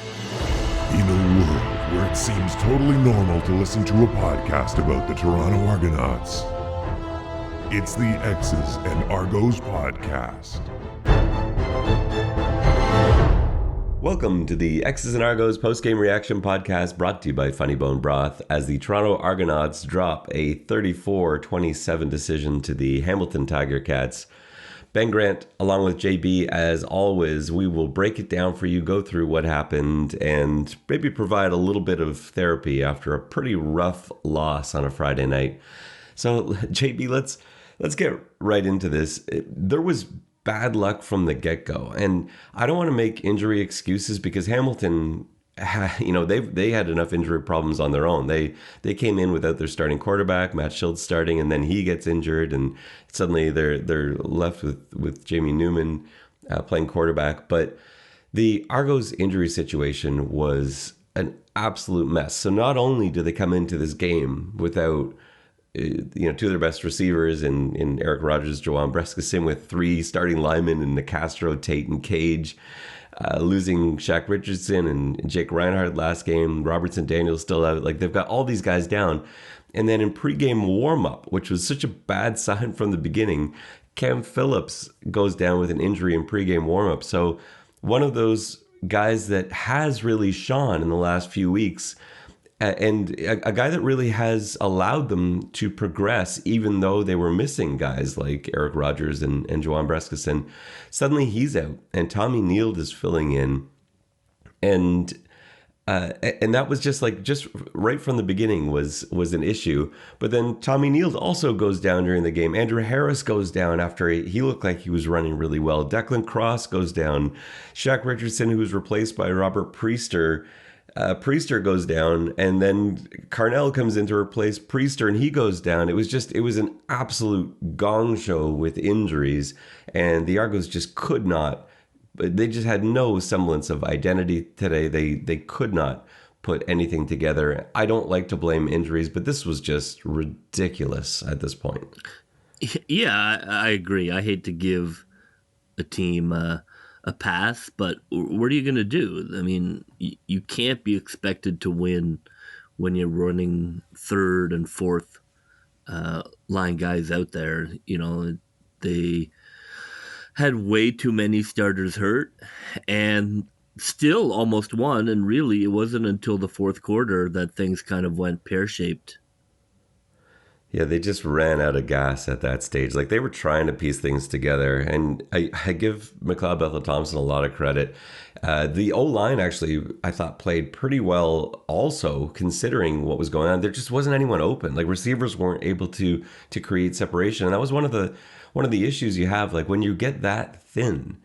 In a world where it seems totally normal to listen to a podcast about the Toronto Argonauts, it's the X's and Argos podcast. Welcome to the X's and Argos post-game reaction podcast brought to you by Funny Bone Broth as the Toronto Argonauts drop a 34-27 decision to the Hamilton Tiger Cats. Ben Grant, along with JB, as always, we will break it down for you, go through what happened, and maybe provide a little bit of therapy after a pretty rough loss on a Friday night. So, JB, let's get right into this. There was bad luck from the get-go, and I don't want to make injury excuses because Hamilton, they had enough injury problems on their own. They came in without their starting quarterback, Matt Schiltz starting, and then he gets injured, and suddenly they're left with Jamie Newman playing quarterback. But the Argos injury situation was an absolute mess. So not only do they come into this game without two of their best receivers in Eric Rogers, Joanne Brescacin, with three starting linemen in Castro, Tate, and Cage. Losing Shaq Richardson and Jake Reinhardt last game, Robertson Daniels still out. Like, they've got all these guys down. And then in pregame warm-up, which was such a bad sign from the beginning, Cam Phillips goes down with an injury in pregame warm-up. So one of those guys that has really shone in the last few weeks, and a guy that really has allowed them to progress, even though they were missing guys like Eric Rogers and Joanne Brescacin. Suddenly he's out, and Tommy Neild is filling in, and that was just right from the beginning was an issue. But then Tommy Neild also goes down during the game. Andrew Harris goes down after he looked like he was running really well. Declan Cross goes down. Shaq Richardson, who was replaced by Robert Priester. Priester goes down, and then Carnell comes in to replace Priester, and he goes down. It was an absolute gong show with injuries, and the Argos just could not. They just had no semblance of identity today. They could not put anything together. I don't like to blame injuries, but this was just ridiculous at this point. Yeah, I agree. I hate to give a team a pass, but what are you going to do? I mean, you can't be expected to win when you're running third and fourth line guys out there. They had way too many starters hurt and still almost won, and really it wasn't until the fourth quarter that things kind of went pear-shaped. Yeah, they just ran out of gas at that stage. Like, they were trying to piece things together, and I give McLeod Bethel-Thompson a lot of credit. The O-line actually, I thought, played pretty well also, considering what was going on. There just wasn't anyone open. Like, receivers weren't able to create separation, and that was one of the issues you have. Like, when you get that thin,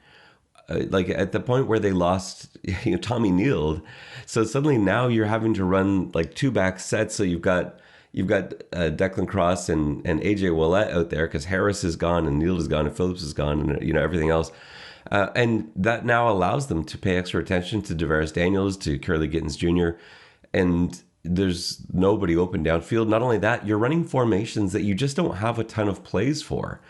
like at the point where they lost Tommy Neild, so suddenly now you're having to run like two back sets. So you've got Declan Cross and AJ Ouellette out there because Harris is gone and Neild is gone and Phillips is gone and everything else. And that now allows them to pay extra attention to Devaris Daniels, to Curly Gittens Jr., and there's nobody open downfield. Not only that, you're running formations that you just don't have a ton of plays for.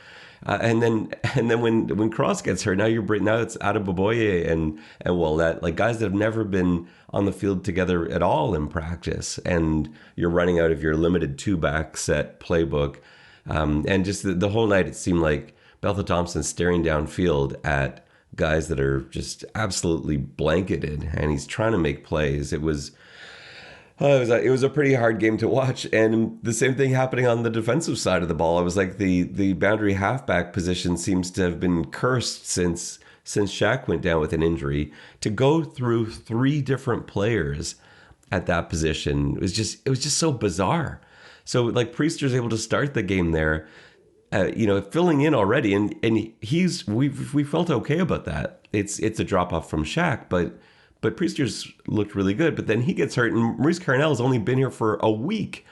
And then when Cross gets hurt, now it's Adeboboye and Ouellette, like guys that have never been on the field together at all in practice, and you're running out of your limited two-back set playbook. And just the whole night, it seemed like Bethel-Thompson staring downfield at guys that are just absolutely blanketed, and he's trying to make plays. It was a pretty hard game to watch, and the same thing happening on the defensive side of the ball. It was like the boundary halfback position seems to have been cursed since Shaq went down with an injury. To go through three different players at that position was just so bizarre. So like Priester's able to start the game there, filling in already, and we felt okay about that. It's a drop off from Shaq, but Priester's looked really good. But then he gets hurt, and Maurice Carnell has only been here for a week,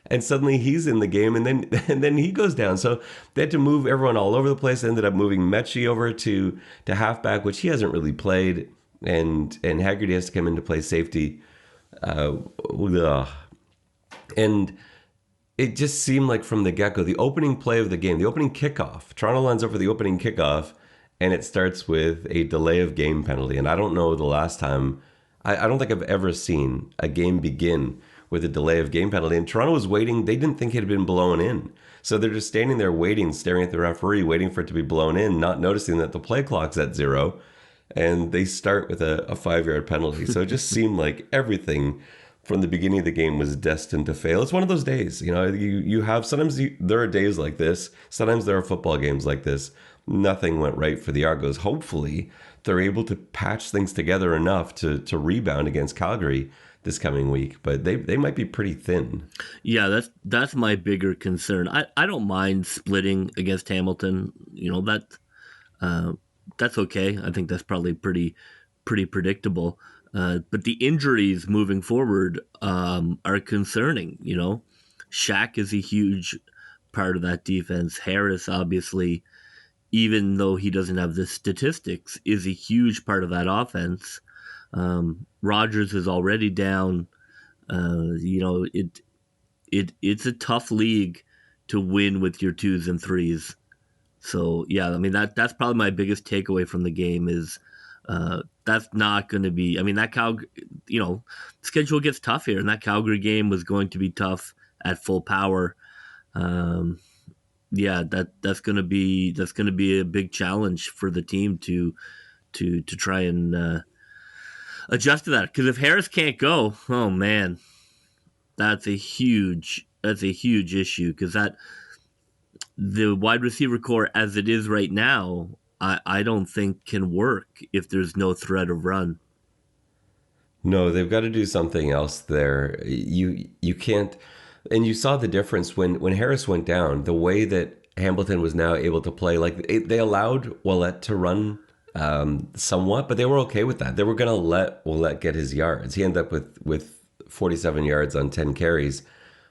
and suddenly he's in the game, and then he goes down. So they had to move everyone all over the place. They ended up moving Mechie over to halfback, which he hasn't really played, and Haggerty has to come in to play safety. And it just seemed like from the get-go, the opening play of the game, the opening kickoff, Toronto lines up for the opening kickoff, and it starts with a delay of game penalty. And I don't know the last time I don't think I've ever seen a game begin with a delay of game penalty. And Toronto was waiting. They didn't think it had been blown in. So they're just standing there waiting, staring at the referee, waiting for it to be blown in, not noticing that the play clock's at 0. And they start with a 5-yard penalty. So it just seemed like everything from the beginning of the game was destined to fail. It's one of those days, you have, sometimes there are days like this. Sometimes there are football games like this. Nothing went right for the Argos. Hopefully they're able to patch things together enough to rebound against Calgary this coming week, but they might be pretty thin. Yeah, that's my bigger concern. I don't mind splitting against Hamilton. That's okay. I think that's probably pretty predictable. But the injuries moving forward are concerning. Shaq is a huge part of that defense. Harris, obviously, even though he doesn't have the statistics, is a huge part of that offense. Rogers is already down. It's a tough league to win with your 2s and 3s. So yeah, I mean that's probably my biggest takeaway from the game is that's not going to be. I mean that schedule gets tough here, and that Calgary game was going to be tough at full power. Yeah, that's going to be a big challenge for the team to try and adjust to that. Because if Harris can't go, oh man, that's a huge issue. Because the wide receiver core as it is right now, I don't think can work if there's no threat of run. No, they've got to do something else there. You can't, and you saw the difference when Harris went down. The way that Hamilton was now able to play, like they allowed Ouellet to run somewhat, but they were okay with that. They were going to let Ouellet get his yards. He ended up with 47 yards on 10 carries,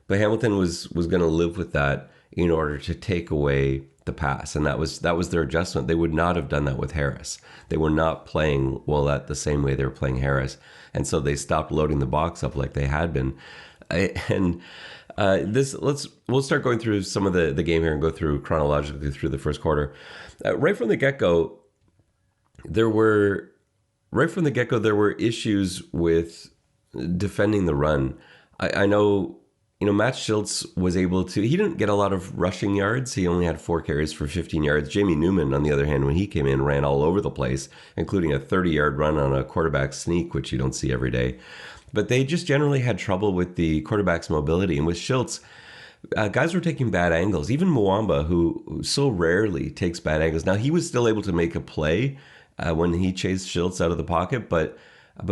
but Hamilton was going to live with that in order to take away the pass, and that was their adjustment. They would not have done that with Harris. They were not playing Ouellet the same way they were playing Harris, and so they stopped loading the box up like they had been. We'll start going through some of the game here and go through chronologically through the first quarter. Right from the get-go, there were issues with defending the run. I know, Matt Schultz was able to, he didn't get a lot of rushing yards. He only had 4 carries for 15 yards. Jamie Newman, on the other hand, when he came in, ran all over the place, including a 30-yard run on a quarterback sneak, which you don't see every day. But they just generally had trouble with the quarterback's mobility. And with Schultz, guys were taking bad angles. Even Mwamba, who so rarely takes bad angles. Now, he was still able to make a play when he chased Schultz out of the pocket, but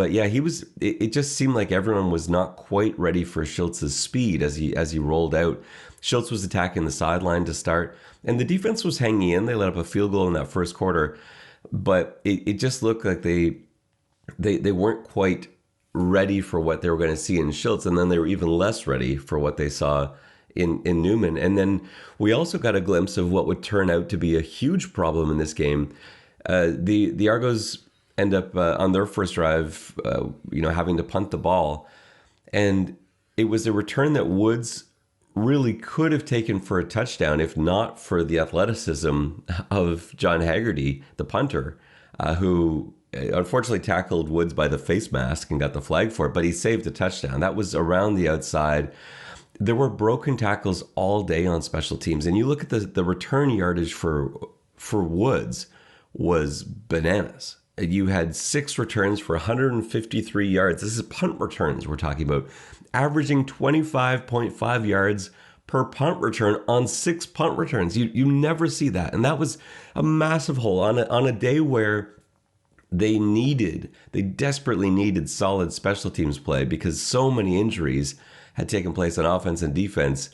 yeah, he was. It just seemed like everyone was not quite ready for Schultz's speed as he rolled out. Schultz was attacking the sideline to start, and the defense was hanging in. They let up a field goal in that first quarter, but it just looked like they weren't quite ready for what they were going to see in Schultz, and then they were even less ready for what they saw in Newman. And then we also got a glimpse of what would turn out to be a huge problem in this game. The Argos end up on their first drive, having to punt the ball. And it was a return that Woods really could have taken for a touchdown if not for the athleticism of John Haggerty, the punter, who unfortunately tackled Woods by the face mask and got the flag for it, but he saved a touchdown. That was around the outside. There were broken tackles all day on special teams. And you look at the return yardage for Woods was bananas. You had 6 returns for 153 yards. This is punt returns we're talking about, averaging 25.5 yards per punt return on 6 punt returns. You never see that. And that was a massive hole on a day where they desperately needed solid special teams play because so many injuries had taken place on offense and defense.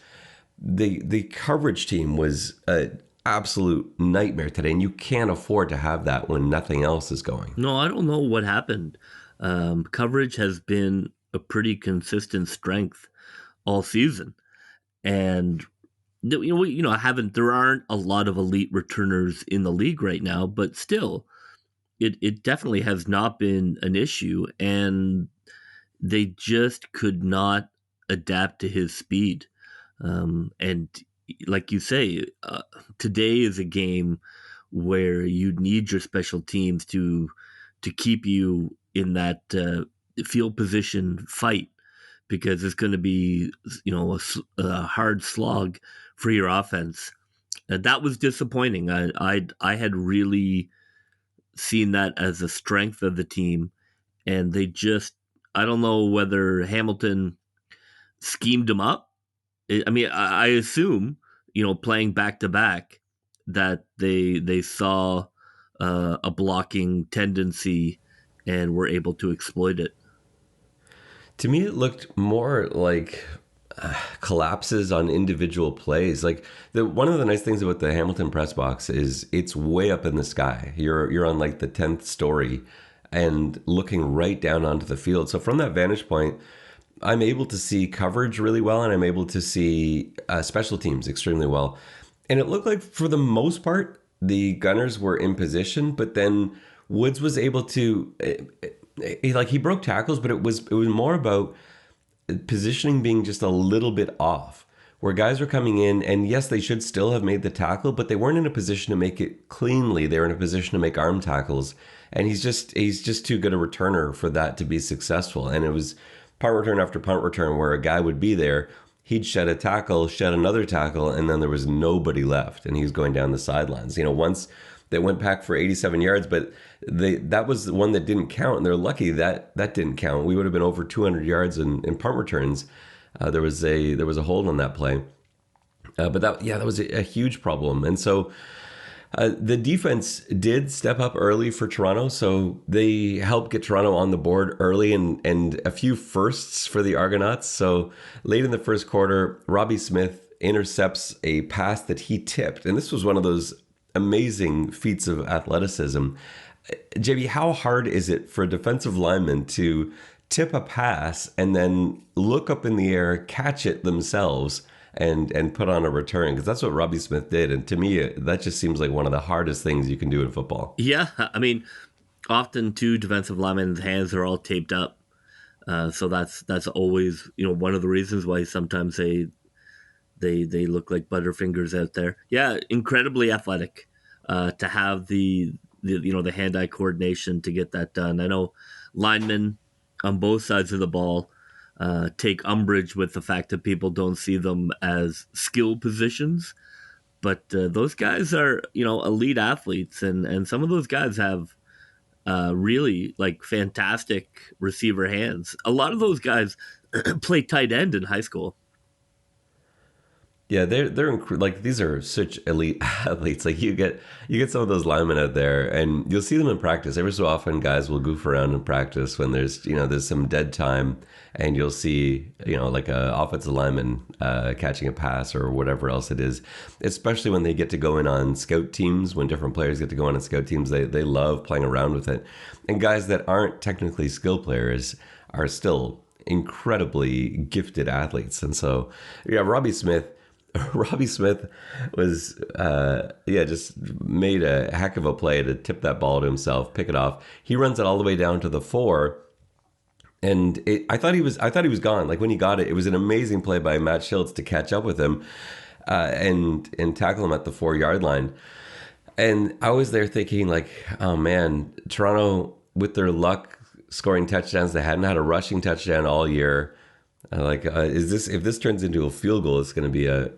The coverage team was absolute nightmare today, and you can't afford to have that when nothing else is going. No, I don't know what happened. Coverage has been a pretty consistent strength all season, and there aren't a lot of elite returners in the league right now, but still, it definitely has not been an issue, and they just could not adapt to his speed, and like you say, today is a game where you need your special teams to keep you in that field position fight, because it's going to be, a hard slog for your offense. That was disappointing. I had really seen that as a strength of the team, and they just, I don't know whether Hamilton schemed them up. I mean, I assume, playing back to back, that they saw a blocking tendency and were able to exploit it. To me, it looked more like collapses on individual plays. Like one of the nice things about the Hamilton press box is it's way up in the sky. You're on like the 10th story and looking right down onto the field. So from that vantage point, I'm able to see coverage really well, and I'm able to see special teams extremely well. And it looked like for the most part, the Gunners were in position, but then Woods was able to, he broke tackles, but it was more about positioning being just a little bit off, where guys were coming in, and yes, they should still have made the tackle, but they weren't in a position to make it cleanly. They were in a position to make arm tackles, and he's just too good a returner for that to be successful. And it was punt return after punt return where a guy would be there, he'd shed a tackle, shed another tackle, and then there was nobody left, and he was going down the sidelines. Once they went back for 87 yards, but that was the one that didn't count, and they're lucky that didn't count. We would have been over 200 yards in punt returns. There was a hold on that play, but that was a huge problem. And so the defense did step up early for Toronto, so they helped get Toronto on the board early, and a few firsts for the Argonauts. So late in the first quarter, Robbie Smith intercepts a pass that he tipped, and this was one of those amazing feats of athleticism. JB, how hard is it for a defensive lineman to tip a pass and then look up in the air, catch it themselves, and put on a return? Because that's what Robbie Smith did. And to me, that just seems like one of the hardest things you can do in football. Yeah, I mean, often too, defensive linemen's hands are all taped up. So that's always, one of the reasons why sometimes they look like butterfingers out there. Yeah, incredibly athletic to have the hand-eye coordination to get that done. I know linemen on both sides of the ball take umbrage with the fact that people don't see them as skill positions, but those guys are elite athletes, and some of those guys have really fantastic receiver hands. A lot of those guys play tight end in high school. Yeah, they're these are such elite athletes. Like you get some of those linemen out there, and you'll see them in practice. Every so often, guys will goof around in practice when there's some dead time, and you'll see like a offensive lineman catching a pass or whatever else it is. Especially when they get to go in on scout teams, when different players get to go on scout teams, they love playing around with it. And guys that aren't technically skill players are still incredibly gifted athletes. And so, yeah, Robbie Smith was, just made a heck of a play to tip that ball to himself, pick it off. He runs it all the way down to the 4, and I thought he was gone. Like when he got it, it was an amazing play by Matt Schultz to catch up with him and tackle him at the 4-yard line. And I was there thinking, like, oh man, Toronto, with their luck scoring touchdowns, they hadn't had a rushing touchdown all year. If this turns into a field goal, it's going to be a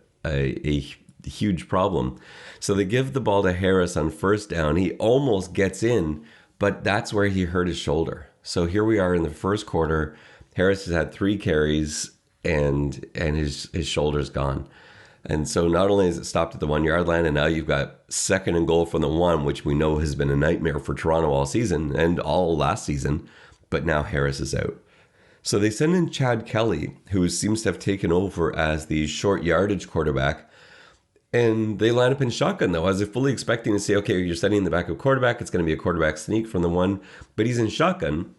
huge problem. So they give the ball to Harris on first down. He almost gets in, but that's where he hurt his shoulder. So here we are in the first quarter. Harris has had 3 carries and his shoulder's gone. And so not only is it stopped at the 1-yard line, and now you've got 2nd and goal from the 1, which we know has been a nightmare for Toronto all season and all last season, but now Harris is out. So they send in Chad Kelly, who seems to have taken over as the short yardage quarterback. And they line up in shotgun, though. I was fully expecting to say, okay, you're setting the backup quarterback. It's going to be a quarterback sneak from the 1. But he's in shotgun.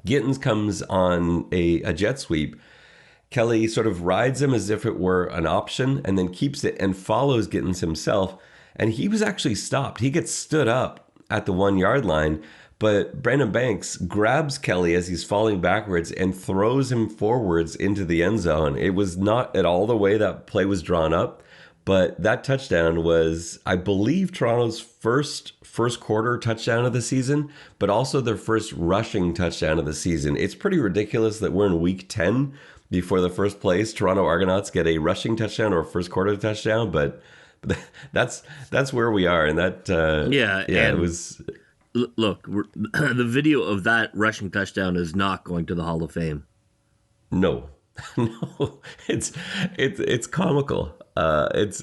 Gittens comes on a jet sweep. Kelly sort of rides him as if it were an option and then keeps it and follows Gittens himself. And he was actually stopped. He gets stood up at the 1-yard line. But Brandon Banks grabs Kelly as he's falling backwards and throws him forwards into the end zone. It was not at all the way that play was drawn up, But that touchdown was, I believe, Toronto's first quarter touchdown of the season, but also their first rushing touchdown of the season. It's pretty ridiculous that we're in week 10 before the first place Toronto Argonauts get a rushing touchdown or a first quarter touchdown, but that's where we are, and that it and was look, the video of that rushing touchdown is not going to the Hall of Fame. no, no, it's comical. It's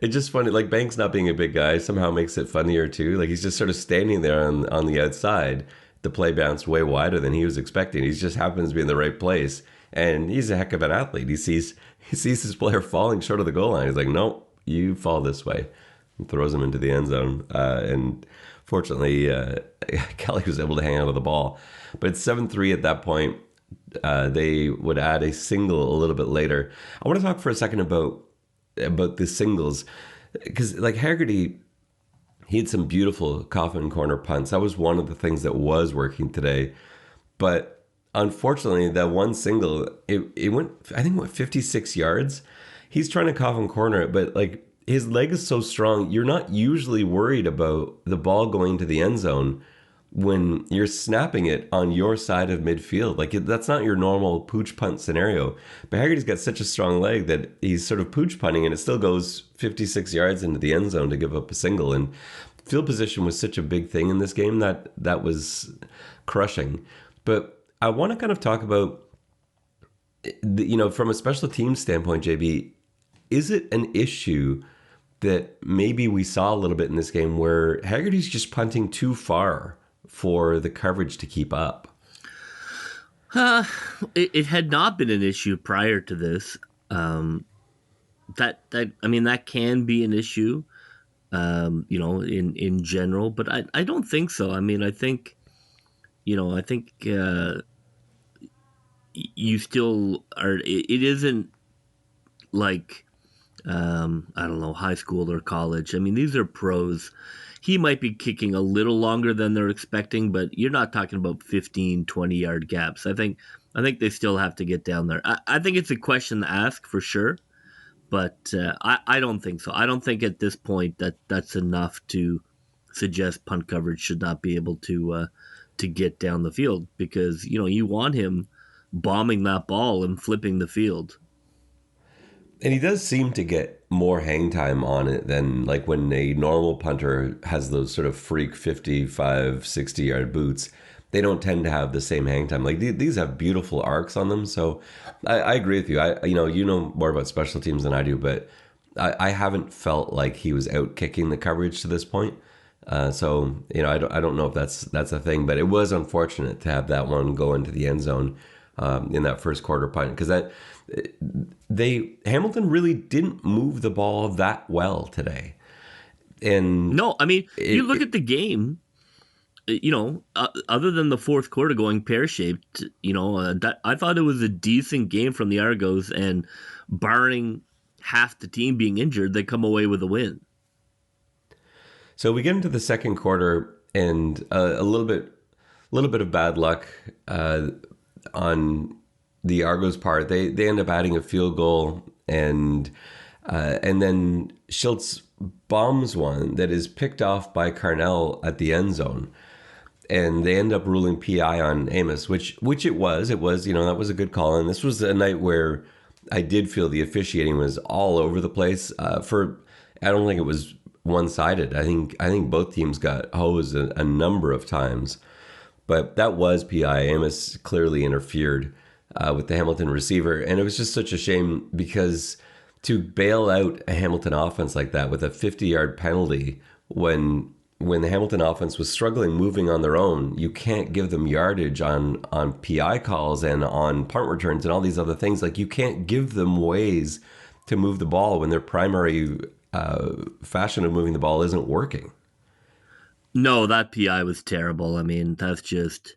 just funny. Like Banks not being a big guy somehow makes it funnier too. Like he's just sort of standing there on the outside. The play bounced way wider than he was expecting. He just happens to be in the right place, and he's a heck of an athlete. He sees his player falling short of the goal line. He's like, nope, you fall this way, and throws him into the end zone. And fortunately, Kelly was able to hang out of the ball. But it's 7-3 at that point. They would add a single a little bit later. I want to talk for a second about the singles, because like Haggerty, he had some beautiful coffin corner punts. That was one of the things that was working today. But unfortunately, that one single, it went, I think it went 56 yards. He's trying to coffin corner it, but like his leg is so strong, you're not usually worried about the ball going to the end zone when you're snapping it on your side of midfield. Like that's not your normal pooch punt scenario. But Haggerty's got such a strong leg that he's sort of pooch punting, and it still goes 56 yards into the end zone to give up a single. And field position was such a big thing in this game that was crushing. But I want to kind of talk about, from a special teams standpoint, JB, is it an issue that maybe we saw a little bit in this game where Haggerty's just punting too far for the coverage to keep up? It had not been an issue prior to this. That can be an issue, in general, but I don't think so. I mean, I think you still are. It isn't like I don't know, high school or college. I mean, these are pros. He might be kicking a little longer than they're expecting, but you're not talking about 15, 20-yard gaps. I think they still have to get down there. I think it's a question to ask for sure, but I don't think so. I don't think at this point that's enough to suggest punt coverage should not be able to get down the field, because you want him bombing that ball and flipping the field. And he does seem to get more hang time on it than like when a normal punter has those sort of freak 55, 60-yard boots. They don't tend to have the same hang time. Like these have beautiful arcs on them. So I agree with you. You know more about special teams than I do, but I haven't felt like he was out kicking the coverage to this point. I don't know if that's a thing, but it was unfortunate to have that one go into the end zone in that first quarter punt, because Hamilton really didn't move the ball that well today. And no, I mean, you look at the game, other than the fourth quarter going pear-shaped, I thought it was a decent game from the Argos, and barring half the team being injured, they come away with a win. So we get into the second quarter, and a little bit of bad luck on the Argos part. They end up adding a field goal, and then Schultz bombs one that is picked off by Carnell at the end zone, and they end up ruling PI on Amos, which it was. That was a good call, and this was a night where I did feel the officiating was all over the place. I don't think it was one-sided. I think both teams got hosed a number of times, but that was PI. Amos clearly interfered with the Hamilton receiver, and it was just such a shame, because to bail out a Hamilton offense like that with a 50-yard penalty when the Hamilton offense was struggling moving on their own, you can't give them yardage on PI calls and on punt returns and all these other things. Like, you can't give them ways to move the ball when their primary fashion of moving the ball isn't working. No, that PI was terrible. I mean, that's just,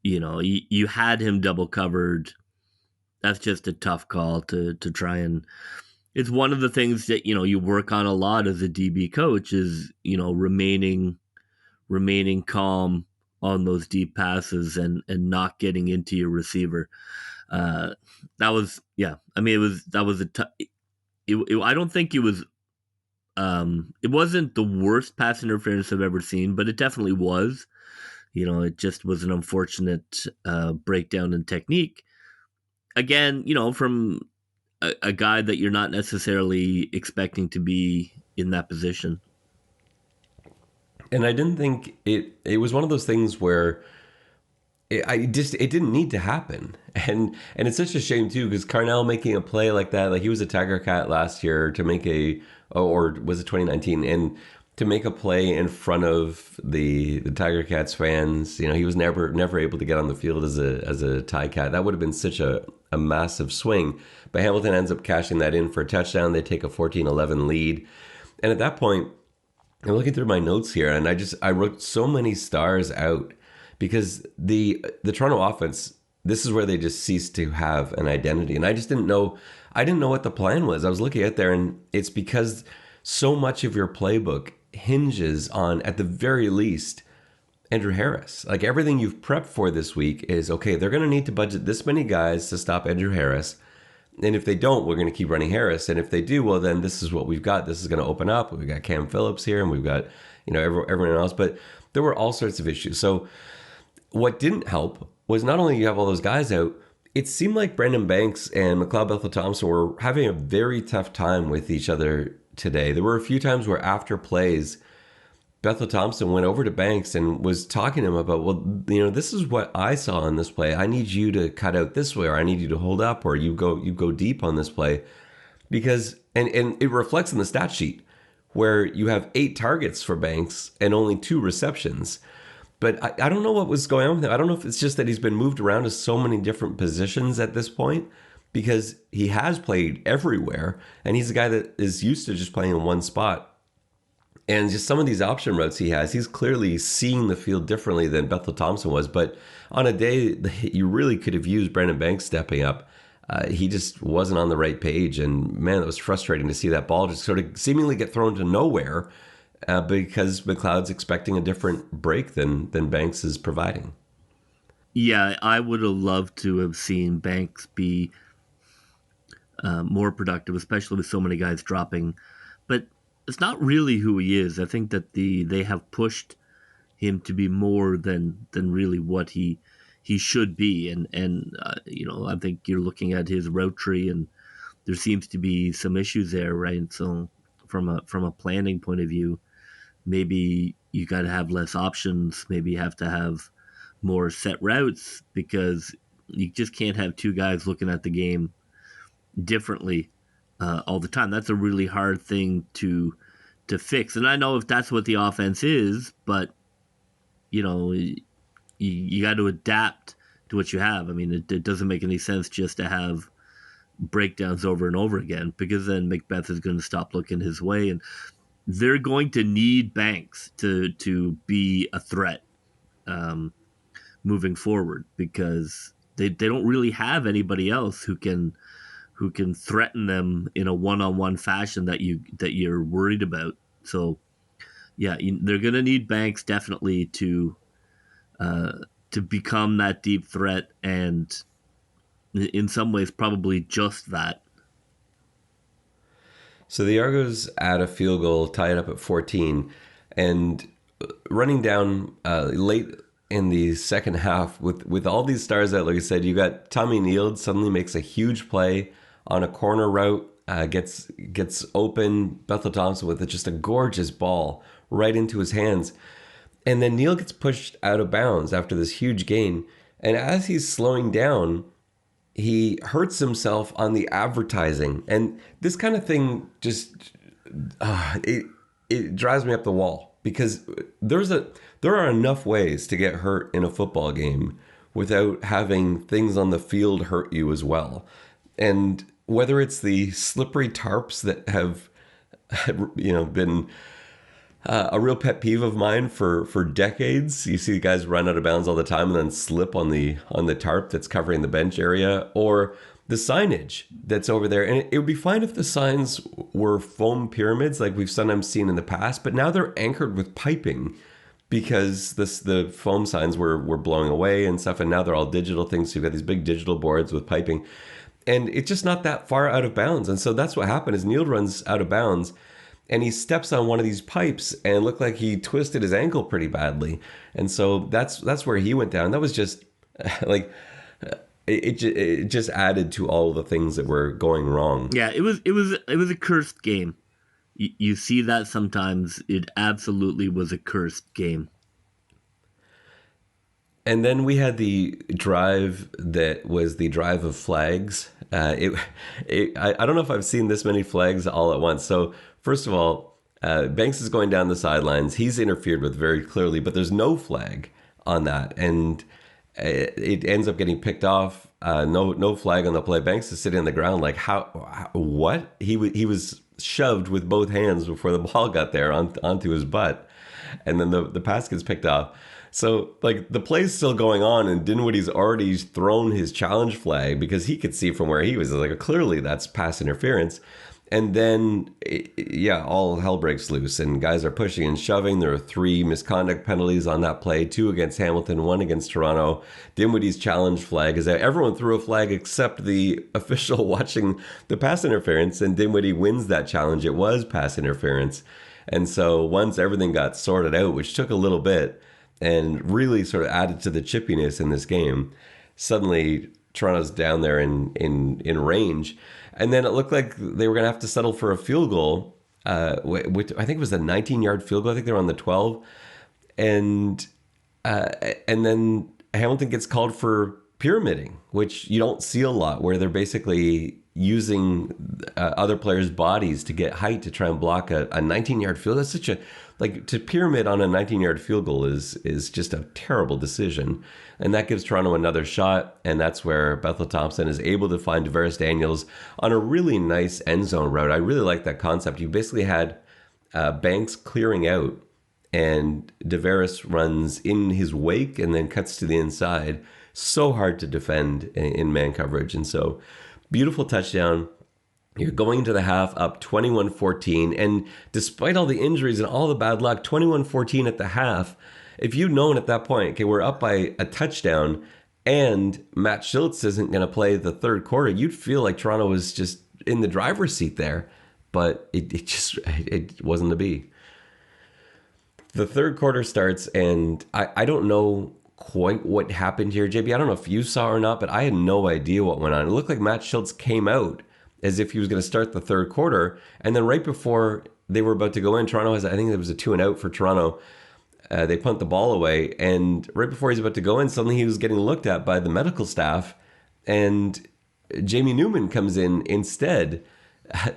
you had him double covered. That's just a tough call to try, and it's one of the things that, you work on a lot as a DB coach is, remaining calm on those deep passes and not getting into your receiver. That was I don't think it was. It wasn't the worst pass interference I've ever seen, but it definitely was. It just was an unfortunate breakdown in technique. Again, from a guy that you're not necessarily expecting to be in that position. And I didn't think it was one of those things where it didn't need to happen. And it's such a shame too, because Carnell making a play like that, like he was a Tiger Cat last year to make or was it 2019? And to make a play in front of the Tiger Cats fans, he was never able to get on the field as a Ticat. That would have been such a massive swing. But Hamilton ends up cashing that in for a touchdown. They take a 14-11 lead. And at that point, I'm looking through my notes here, and I wrote so many stars out because the Toronto offense, this is where they just ceased to have an identity. And I just didn't know what the plan was. I was looking at there, and it's because so much of your playbook hinges on, at the very least, Andrew Harris. Like everything you've prepped for this week is, okay, they're going to need to budget this many guys to stop Andrew Harris. And if they don't, we're going to keep running Harris. And if they do, well, then this is what we've got. This is going to open up. We've got Cam Phillips here, and we've got, everyone else. But there were all sorts of issues. So what didn't help was not only you have all those guys out, it seemed like Brandon Banks and McLeod Bethel-Thompson were having a very tough time with each other today. There were a few times where after plays, Bethel-Thompson went over to Banks and was talking to him about, well, this is what I saw in this play. I need you to cut out this way, or I need you to hold up, or you go deep on this play. Because, and it reflects in the stat sheet where you have 8 targets for Banks and only 2 receptions. But I don't know what was going on with him. I don't know if it's just that he's been moved around to so many different positions at this point, because he has played everywhere, and he's a guy that is used to just playing in one spot. And just some of these option routes he has, he's clearly seeing the field differently than Bethel-Thompson was. But on a day you really could have used Brandon Banks stepping up, he just wasn't on the right page. And man, it was frustrating to see that ball just sort of seemingly get thrown to nowhere because McLeod's expecting a different break than Banks is providing. Yeah, I would have loved to have seen Banks be more productive, especially with so many guys dropping. But it's not really who he is. I think that they have pushed him to be more than really what he should be. And I think you're looking at his route tree, and there seems to be some issues there, right? So from a planning point of view, maybe you got to have less options. Maybe you have to have more set routes, because you just can't have 2 guys looking at the game differently all the time. That's a really hard thing to fix. And I know if that's what the offense is, but you got to adapt to what you have. I mean, it doesn't make any sense just to have breakdowns over and over again, because then Macbeth is going to stop looking his way, and they're going to need Banks to be a threat moving forward, because they don't really have anybody else who can threaten them in a one-on-one fashion that you're worried about. So yeah, they're going to need Banks definitely to become that deep threat, and in some ways probably just that. So the Argos add a field goal, tie it up at 14, and running down late in the second half with all these stars out, like I said, you got Tommy Neild suddenly makes a huge play on a corner route, gets open, Bethel-Thompson with just a gorgeous ball right into his hands. And then Neild gets pushed out of bounds after this huge gain. And as he's slowing down, he hurts himself on the advertising. And this kind of thing just, it drives me up the wall, because there are enough ways to get hurt in a football game without having things on the field hurt you as well. And whether it's the slippery tarps that have, been a real pet peeve of mine for decades. You see guys run out of bounds all the time and then slip on the tarp that's covering the bench area, or the signage that's over there. And it would be fine if the signs were foam pyramids like we've sometimes seen in the past, but now they're anchored with piping because the foam signs were blowing away and stuff, and now they're all digital things. So you've got these big digital boards with piping. And it's just not that far out of bounds. And so that's what happened is Neil runs out of bounds and he steps on one of these pipes and looked like he twisted his ankle pretty badly. And so that's where he went down. That was just like it just added to all the things that were going wrong. Yeah, it was a cursed game. You see that sometimes. It absolutely was a cursed game. And then we had the drive that was the drive of flags. I don't know if I've seen this many flags all at once. So first of all, Banks is going down the sidelines. He's interfered with very clearly, but there's no flag on that. And it ends up getting picked off. No flag on the play. Banks is sitting on the ground like, what? He was shoved with both hands before the ball got there onto his butt. And then the pass gets picked off. So, like, the play's still going on, and Dinwiddie's already thrown his challenge flag because he could see from where he was. Like, clearly that's pass interference. And then, all hell breaks loose, and guys are pushing and shoving. There are 3 misconduct penalties on that play, 2 against Hamilton, 1 against Toronto. Dinwiddie's challenge flag is that everyone threw a flag except the official watching the pass interference, and Dinwiddie wins that challenge. It was pass interference. And so once everything got sorted out, which took a little bit, and really sort of added to the chippiness in this game, suddenly Toronto's down there in range. And then it looked like they were going to have to settle for a field goal, which I think it was a 19-yard field goal. I think they were on the 12. And then Hamilton gets called for pyramiding, which you don't see a lot, where they're basically using other players' bodies to get height to try and block a 19-yard field. That's such a, like, to pyramid on a 19-yard field goal is just a terrible decision. And that gives Toronto another shot, and that's where Bethel Thompson is able to find Deveris Daniels on a really nice end zone route. I really like that concept. You basically had Banks clearing out, and Deveris runs in his wake and then cuts to the inside. So hard to defend in man coverage. And so beautiful touchdown. You're going into the half up 21-14. And despite all the injuries and all the bad luck, 21-14 at the half, if you'd known at that point, okay, we're up by a touchdown and Matt Schultz isn't going to play the third quarter, you'd feel like Toronto was just in the driver's seat there. But it wasn't to be. The third quarter starts, and I don't know quite what happened here, JB. I don't know if you saw or not, but I had no idea what went on. It looked like Matt Schultz came out as if he was going to start the third quarter, and then right before they were about to go in, Toronto has, I think there was a 2-and-out for Toronto. They punt the ball away, and right before he's about to go in, suddenly he was getting looked at by the medical staff, and Jamie Newman comes in instead.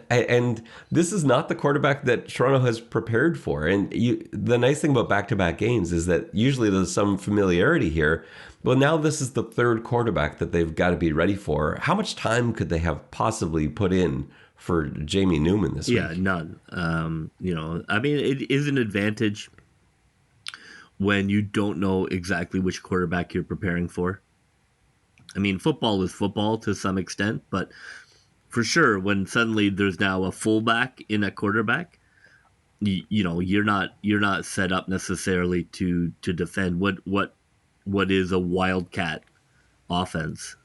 And this is not the quarterback that Toronto has prepared for. And the nice thing about back-to-back games is that usually there's some familiarity here. Well, now this is the third quarterback that they've got to be ready for. How much time could they have possibly put in for Jamie Newman this week? Yeah, none. I mean, it is an advantage when you don't know exactly which quarterback you're preparing for. I mean, football is football to some extent, but for sure, when suddenly there's now a fullback in a quarterback, you're not set up necessarily to defend what is a wildcat offense.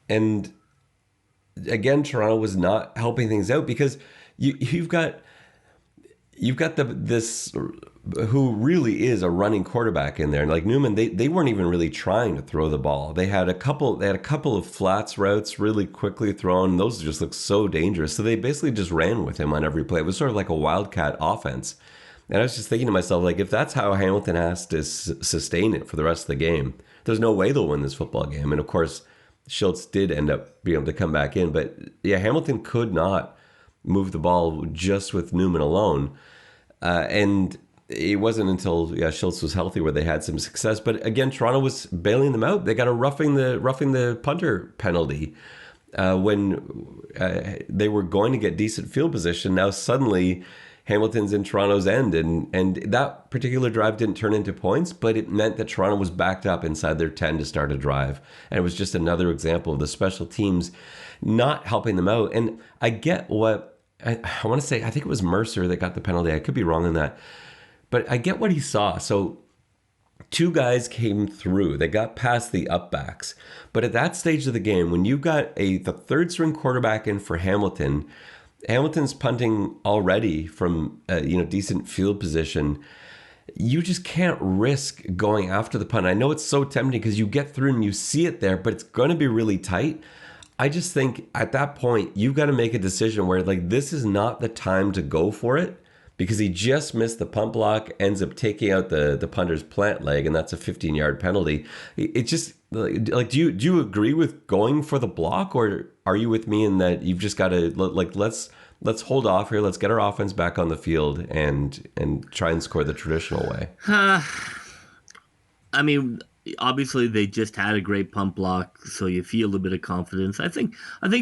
And again, Toronto was not helping things out because you've got this who really is a running quarterback in there. And like Newman, they weren't even really trying to throw the ball. They had a couple of flats routes really quickly thrown. And those just looked so dangerous. So they basically just ran with him on every play. It was sort of like a wildcat offense. And I was just thinking to myself, like, if that's how Hamilton has to sustain it for the rest of the game, there's no way they'll win this football game. And of course, Schultz did end up being able to come back in. But yeah, Hamilton could not move the ball just with Newman alone. And it wasn't until Schultz was healthy where they had some success. But again, Toronto was bailing them out. They got a roughing the punter penalty when they were going to get decent field position. Now suddenly Hamilton's in Toronto's end, and that particular drive didn't turn into points, but it meant that Toronto was backed up inside their 10 to start a drive. And it was just another example of the special teams not helping them out. And I get what I want to say. I think it was Mercer that got the penalty. I could be wrong on that. But I get what he saw. So two guys came through. They got past the upbacks. But at that stage of the game, when you've got the third string quarterback in for Hamilton, Hamilton's punting already from decent field position. You just can't risk going after the punt. I know it's so tempting because you get through and you see it there, but it's going to be really tight. I just think at that point, you've got to make a decision where like this is not the time to go for it, because he just missed the punt block, ends up taking out the punter's plant leg, and that's a 15-yard penalty. It just like do you agree with going for the block, or are you with me in that you've just got to like let's hold off here, let's get our offense back on the field and try and score the traditional way? I mean, obviously they just had a great punt block, so you feel a bit of confidence. I think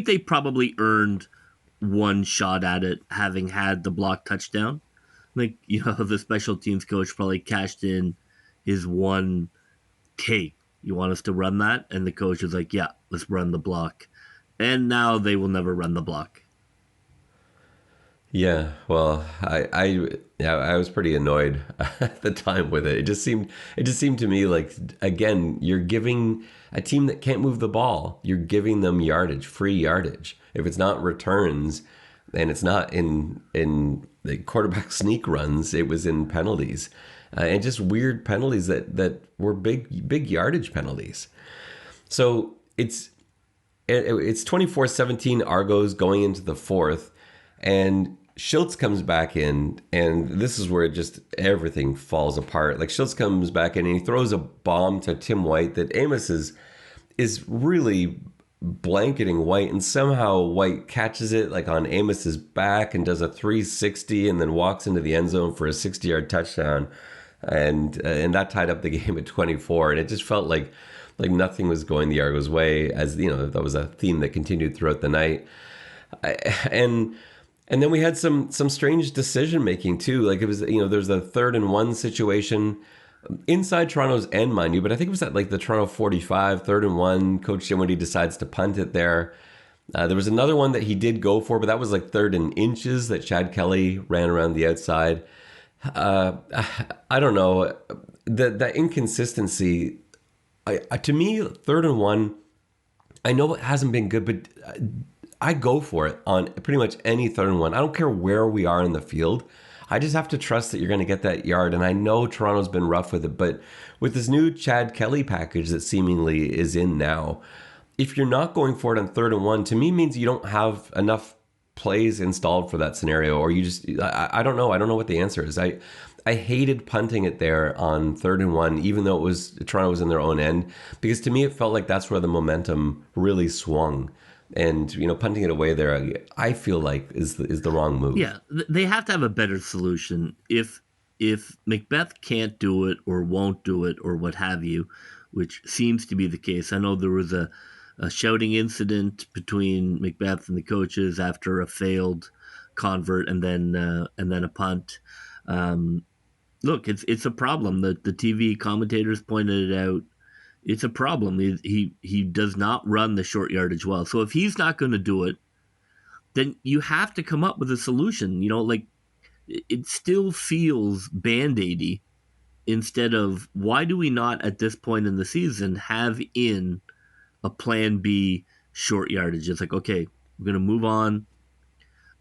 they probably earned one shot at it, having had the block touchdown. I think, the special teams coach probably cashed in his one take. You want us to run that? And the coach was like, yeah, let's run the block. And now they will never run the block. Yeah, well, I was pretty annoyed at the time with it. It just seemed to me like, again, you're giving a team that can't move the ball, you're giving them yardage, free yardage. If it's not returns, and it's not in the quarterback sneak runs, it was in penalties, and just weird penalties that were big yardage penalties. So it's 24-17 Argos going into the fourth. And Schultz comes back in, and this is where just everything falls apart. Like, Schultz comes back in and he throws a bomb to Tim White that Amos is really blanketing White, and somehow White catches it like on Amos's back and does a 360 and then walks into the end zone for a 60-yard touchdown. And that tied up the game at 24. And it just felt like nothing was going the Argos' way, as that was a theme that continued throughout the night. And then we had some strange decision making too. Like, it was, there's a 3rd and 1 situation inside Toronto's end, mind you, but I think it was at like the Toronto 45, 3rd and 1. Coach Dinwiddie decides to punt it there. There was another one that he did go for, but that was like 3rd and inches that Chad Kelly ran around the outside. I don't know. That inconsistency, to me, 3rd and 1, I know it hasn't been good, but I go for it on pretty much any 3rd and 1. I don't care where we are in the field. I just have to trust that you're going to get that yard. And I know Toronto's been rough with it, but with this new Chad Kelly package that seemingly is in now, if you're not going for it on 3rd and 1, to me means you don't have enough plays installed for that scenario, or you just, I don't know. I don't know what the answer is. I hated punting it there on 3rd and 1, even though Toronto was in their own end, because to me it felt like that's where the momentum really swung. And punting it away there, I feel like is the wrong move. Yeah, they have to have a better solution. If Macbeth can't do it or won't do it or what have you, which seems to be the case. I know there was a shouting incident between Macbeth and the coaches after a failed convert and then a punt. Look, it's a problem. The TV commentators pointed it out. It's a problem. He does not run the short yardage well. So if he's not going to do it, then you have to come up with a solution. It still feels Band-Aidy instead of, why do we not at this point in the season have in a plan B short yardage? It's like, okay, we're going to move on.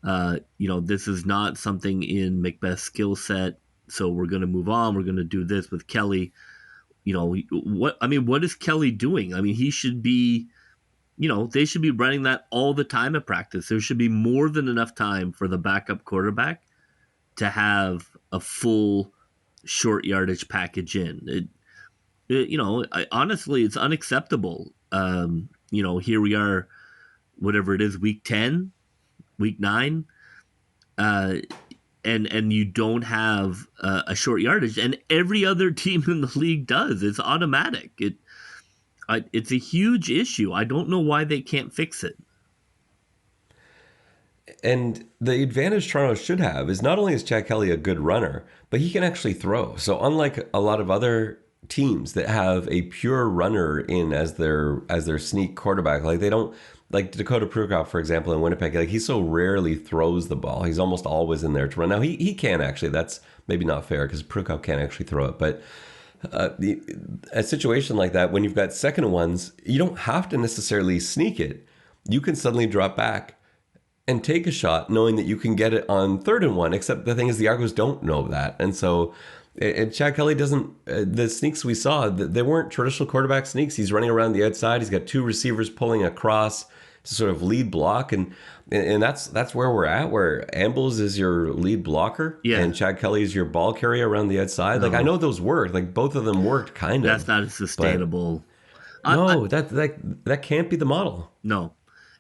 This is not something in Macbeth's skill set, so we're going to move on. We're going to do this with Kelly. What is Kelly doing? I mean, he should be, they should be running that all the time at practice. There should be more than enough time for the backup quarterback to have a full short yardage package in. Honestly, it's unacceptable. Here we are, whatever it is, week 10, week 9, and you don't have a short yardage, and every other team in the league does. It's automatic. It's a huge issue. I don't know why they can't fix it. And the advantage Toronto should have is not only is Chad Kelly a good runner, but he can actually throw. So unlike a lot of other teams that have a pure runner in as their sneak quarterback, like they don't, like Dakota Prukop, for example, in Winnipeg, like he so rarely throws the ball. He's almost always in there to run. Now he can actually. That's maybe not fair because Prukop can't actually throw it, but a situation like that, when you've got second and ones, you don't have to necessarily sneak it. You can suddenly drop back and take a shot knowing that you can get it on third and one, except the thing is the Argos don't know that. And so and Chad Kelly doesn't, the sneaks we saw, they weren't traditional quarterback sneaks. He's running around the outside. He's got two receivers pulling across to sort of lead block. And that's where we're at, where Ambles is your lead blocker and Chad Kelly is your ball carrier around the outside. Like, I know those work. Like, both of them worked kind of. That's not sustainable. That can't be the model. No.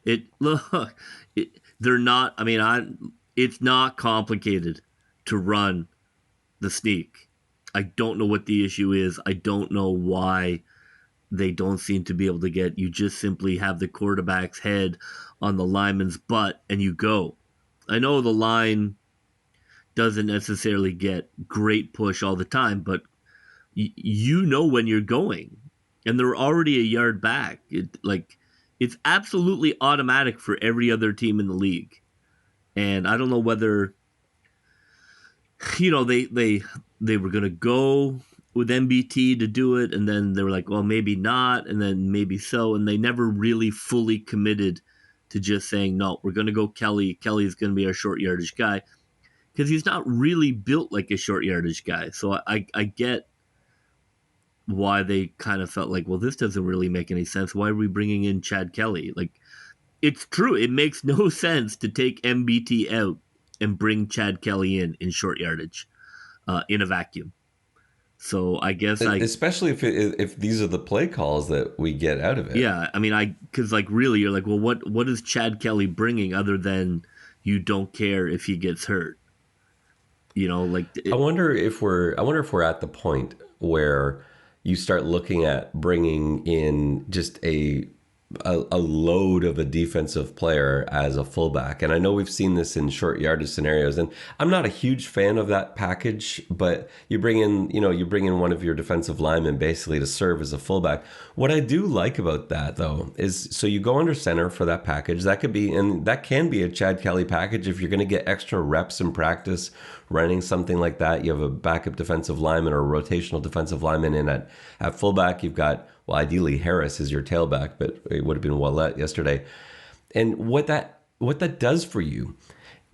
They're not, I mean, it's not complicated to run the sneak. I don't know what the issue is. I don't know why they don't seem to be able to get. You just simply have the quarterback's head on the lineman's butt and you go. I know the line doesn't necessarily get great push all the time, but you know when you're going, and they're already a yard back. It's absolutely automatic for every other team in the league. And I don't know whether, they were going to go with MBT to do it, and then they were like, well, maybe not, and then maybe so, and they never really fully committed to just saying, no, we're going to go Kelly. Kelly's going to be our short yardage guy, because he's not really built like a short yardage guy. So I get why they kind of felt like, well, this doesn't really make any sense. Why are we bringing in Chad Kelly? Like, it's true. It makes no sense to take MBT out and bring Chad Kelly in short yardage in a vacuum. So I guess especially if these are the play calls that we get out of it. Yeah, I mean, because like really, you're like, well, what is Chad Kelly bringing other than you don't care if he gets hurt? I wonder if we're at the point where you start looking at bringing in just a load of a defensive player as a fullback. And I know we've seen this in short yardage scenarios, and I'm not a huge fan of that package, but you bring in one of your defensive linemen basically to serve as a fullback. What I do like about that, though, is so you go under center for that package. That can be a Chad Kelly package if you're going to get extra reps in practice running something like that. You have a backup defensive lineman or a rotational defensive lineman in at fullback. You've got, well, ideally Harris is your tailback, but it would have been Wallet yesterday. And what that does for you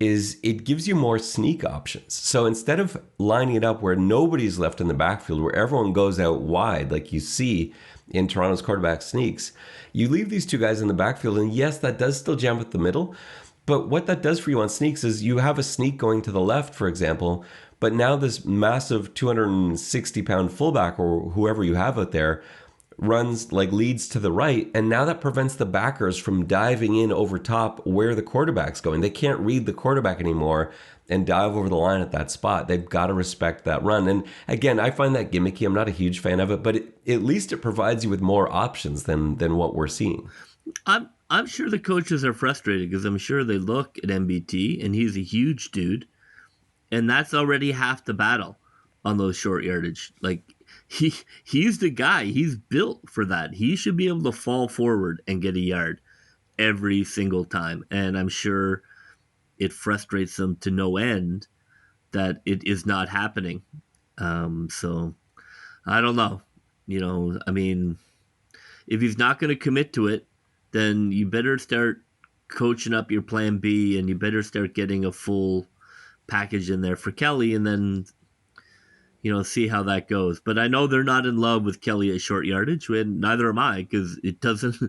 is it gives you more sneak options. So instead of lining it up where nobody's left in the backfield, where everyone goes out wide, like you see in Toronto's quarterback sneaks, you leave these two guys in the backfield. And yes, that does still jam at the middle. But what that does for you on sneaks is you have a sneak going to the left, for example, but now this massive 260-pound fullback or whoever you have out there leads to the right, and now that prevents the backers from diving in over top where the quarterback's going. They can't read the quarterback anymore and dive over the line at that spot. They've got to respect that run. And again, I find that gimmicky. I'm not a huge fan of it, but at least it provides you with more options than what we're seeing. I'm sure the coaches are frustrated because I'm sure they look at MBT and he's a huge dude, and that's already half the battle on those short yardage. Like, he's the guy. He's built for that. He should be able to fall forward and get a yard every single time. And I'm sure it frustrates them to no end that it is not happening. So I don't know. I mean, if he's not going to commit to it, then you better start coaching up your plan B, and you better start getting a full package in there for Kelly, and then see how that goes. But I know they're not in love with Kelly at short yardage, and neither am I, because it doesn't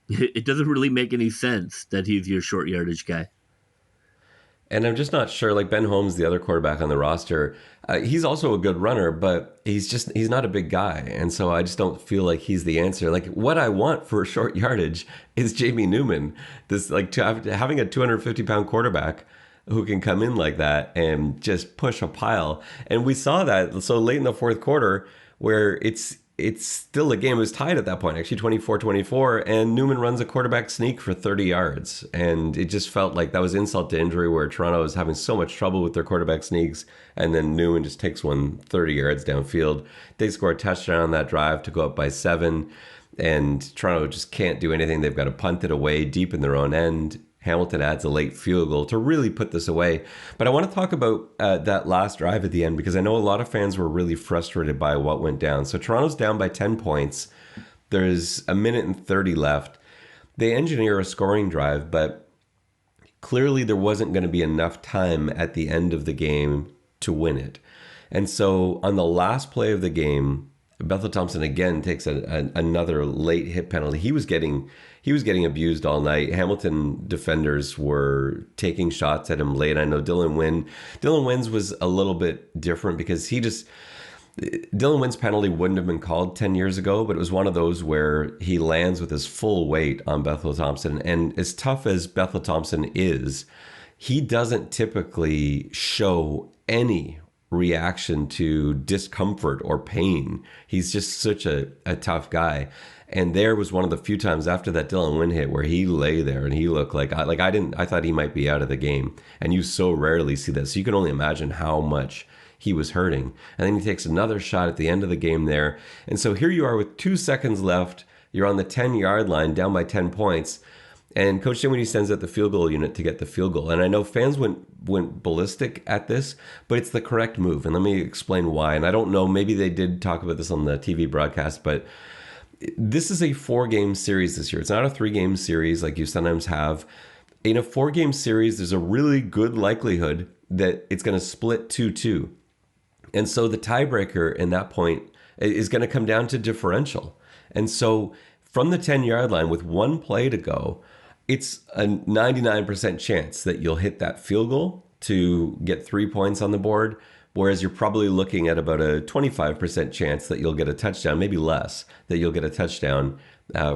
really make any sense that he's your short yardage guy. And I'm just not sure, like Ben Holmes, the other quarterback on the roster, he's also a good runner, but he's not a big guy. And so I just don't feel like he's the answer. Like, what I want for short yardage is Jamie Newman, having a 250-pound quarterback who can come in like that and just push a pile. And we saw that so late in the fourth quarter where it's still a game. It was tied at that point, actually 24-24, and Newman runs a quarterback sneak for 30 yards. And it just felt like that was insult to injury, where Toronto was having so much trouble with their quarterback sneaks, and then Newman just takes one 30 yards downfield. They score a touchdown on that drive to go up by 7, and Toronto just can't do anything. They've got to punt it away deep in their own end. Hamilton adds a late field goal to really put this away. But I want to talk about that last drive at the end, because I know a lot of fans were really frustrated by what went down. So Toronto's down by 10 points. There's a minute and 30 left. They engineer a scoring drive, but clearly there wasn't going to be enough time at the end of the game to win it. And so on the last play of the game, Bethel Thompson again takes another late hit penalty. He was getting abused all night. Hamilton defenders were taking shots at him late. I know Dylan Wynn's was a little bit different, because Dylan Wynn's penalty wouldn't have been called 10 years ago, but it was one of those where he lands with his full weight on Bethel Thompson. And as tough as Bethel Thompson is, he doesn't typically show any reaction to discomfort or pain. He's just such a tough guy. And there was one of the few times after that Dylan Wynn hit where he lay there and he looked I thought he might be out of the game. And you so rarely see that. So you can only imagine how much he was hurting. And then he takes another shot at the end of the game there. And so here you are with 2 seconds left. You're on the 10-yard line, down by 10 points. And Coach Dinwiddie sends out the field goal unit to get the field goal. And I know fans went ballistic at this, but it's the correct move. And let me explain why. And I don't know, maybe they did talk about this on the TV broadcast, but this is a 4-game series this year. It's not a 3-game series like you sometimes have. In a 4-game series, there's a really good likelihood that it's going to split 2-2. And so the tiebreaker in that point is going to come down to differential. And so from the 10-yard line with 1 play to go, it's a 99% chance that you'll hit that field goal to get 3 points on the board, whereas you're probably looking at about a 25% chance that you'll get a touchdown, maybe less, that you'll get a touchdown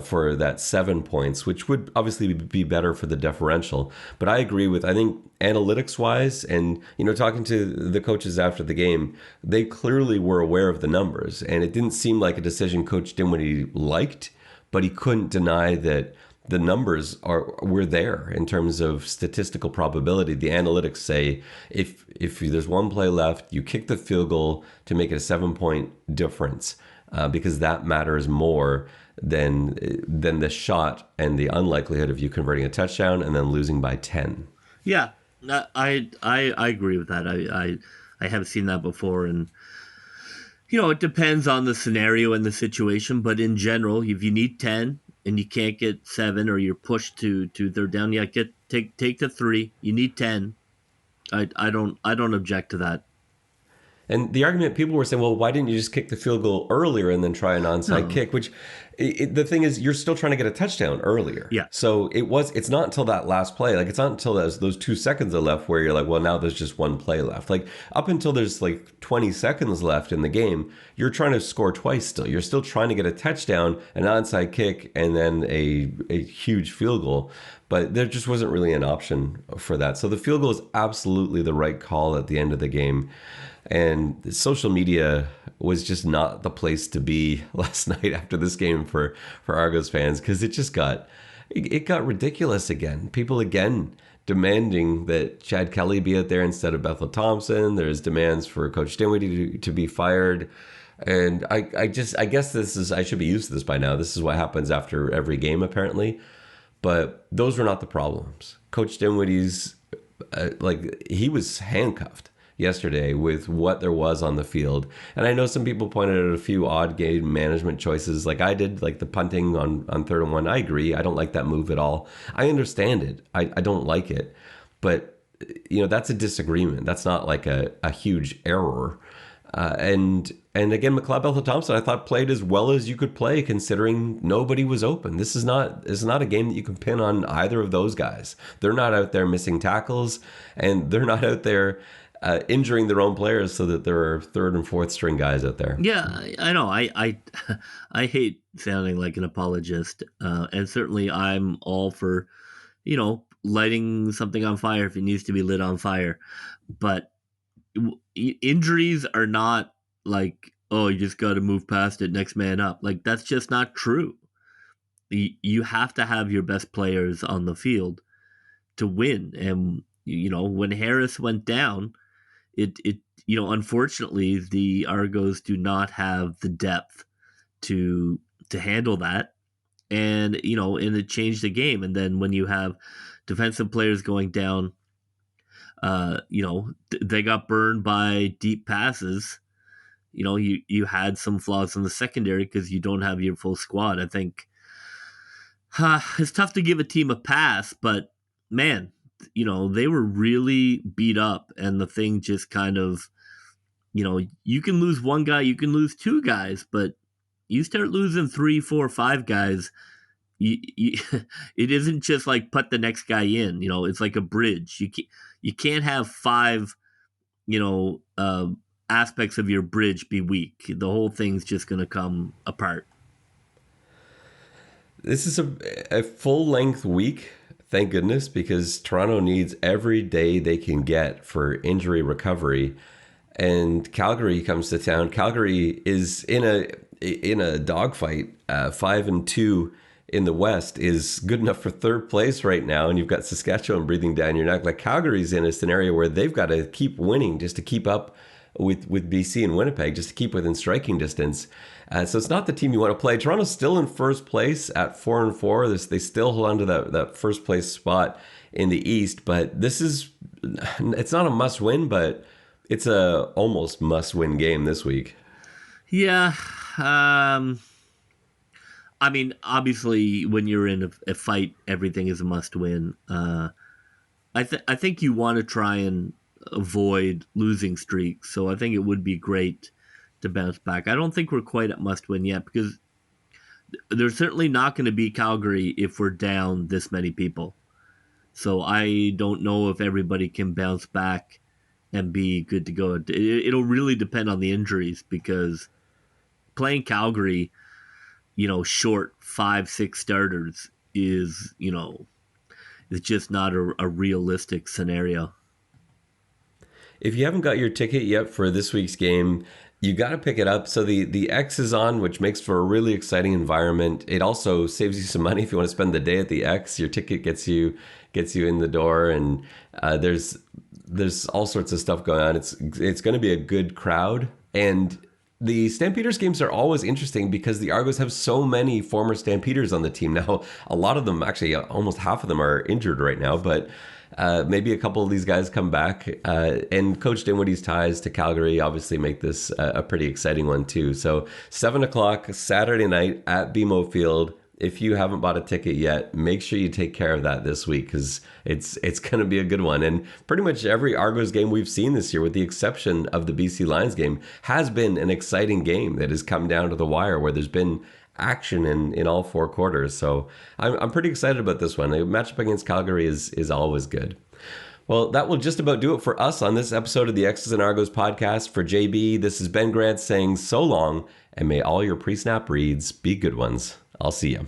for that 7 points, which would obviously be better for the differential. But I think analytics-wise, and talking to the coaches after the game, they clearly were aware of the numbers, and it didn't seem like a decision Coach Dinwiddie liked, but he couldn't deny that the numbers were there in terms of statistical probability. The analytics say if there's 1 play left, you kick the field goal to make it a 7-point difference, because that matters more than the shot and the unlikelihood of you converting a touchdown and then losing by 10. Yeah, I agree with that. I have seen that before, and it depends on the scenario and the situation. But in general, if you need 10 and you can't get 7, or you're pushed to third down, take the 3. You need 10. I don't object to that. And the argument, people were saying, well, why didn't you just kick the field goal earlier and then try an onside kick? Which the thing is, you're still trying to get a touchdown earlier. Yeah. So it's not until that last play, it's not until those 2 seconds are left where you're like, well, now there's just 1 play left. Up until there's 20 seconds left in the game, you're trying to score twice still. You're still trying to get a touchdown, an onside kick, and then a huge field goal. But there just wasn't really an option for that. So the field goal is absolutely the right call at the end of the game. And social media was just not the place to be last night after this game for Argos fans, because it got ridiculous again. People again demanding that Chad Kelly be out there instead of Bethel Thompson. There's demands for Coach Dinwiddie to be fired. And I guess I should be used to this by now. This is what happens after every game, apparently. But those were not the problems. Coach Dinwiddie's, he was handcuffed yesterday with what there was on the field. And I know some people pointed out a few odd game management choices, like I did, like the punting on 3rd and 1. I agree. I don't like that move at all. I understand it. I don't like it. But, that's a disagreement. That's not like a huge error. And again, McLeod Bethel Thompson, I thought, played as well as you could play considering nobody was open. This is not a game that you can pin on either of those guys. They're not out there missing tackles, and they're not out there injuring their own players so that there are 3rd and 4th string guys out there. Yeah, I know. I hate sounding like an apologist, and certainly I'm all for, lighting something on fire if it needs to be lit on fire. But injuries are not like, oh, you just got to move past it, next man up. That's just not true. You have to have your best players on the field to win. And, when Harris went down, it unfortunately, the Argos do not have the depth to handle that. And, and it changed the game. And then when you have defensive players going down. They got burned by deep passes. You had some flaws in the secondary because you don't have your full squad. I think it's tough to give a team a pass, but man, they were really beat up, and the thing just kind of, you can lose one guy, you can lose two guys, but you start losing 3, 4, 5 guys. It isn't just like put the next guy in. It's like a bridge. You can't have 5, aspects of your bridge be weak. The whole thing's just going to come apart. This is a full-length week, thank goodness, because Toronto needs every day they can get for injury recovery. And Calgary comes to town. Calgary is in a dogfight. 5-2 in the West is good enough for third place right now, and you've got Saskatchewan breathing down your neck. Like, Calgary's in a scenario where they've got to keep winning just to keep up with BC and Winnipeg, just to keep within striking distance. So it's not the team you want to play. Toronto's still in first place at 4-4. They still hold on to that first place spot in the East, but it's not a must win, but it's a almost must win game this week. Yeah. Obviously, when you're in a fight, everything is a must win. I think you want to try and avoid losing streaks, so I think it would be great to bounce back. I don't think we're quite at must win yet, because they're certainly not going to be Calgary if we're down this many people. So I don't know if everybody can bounce back and be good to go. It'll really depend on the injuries, because playing Calgary, short 5-6 starters is just not a realistic scenario. If you haven't got your ticket yet for this week's game, you got to pick it up. So the X is on, which makes for a really exciting environment. It also saves you some money if you want to spend the day at the X. Your ticket gets you in the door, and there's all sorts of stuff going on. It's going to be a good crowd, and the Stampeders games are always interesting because the Argos have so many former Stampeders on the team now. A lot of them, actually, almost half of them are injured right now, but maybe a couple of these guys come back. And Coach Dinwiddie's ties to Calgary obviously make this a pretty exciting one too. So 7 o'clock Saturday night at BMO Field. If you haven't bought a ticket yet, make sure you take care of that this week, because it's going to be a good one. And pretty much every Argos game we've seen this year, with the exception of the BC Lions game, has been an exciting game that has come down to the wire, where there's been action in all 4 quarters. So I'm pretty excited about this one. A matchup against Calgary is always good. Well, that will just about do it for us on this episode of the X's and Argos podcast. For JB, this is Ben Grant saying so long, and may all your pre-snap reads be good ones. I'll see you.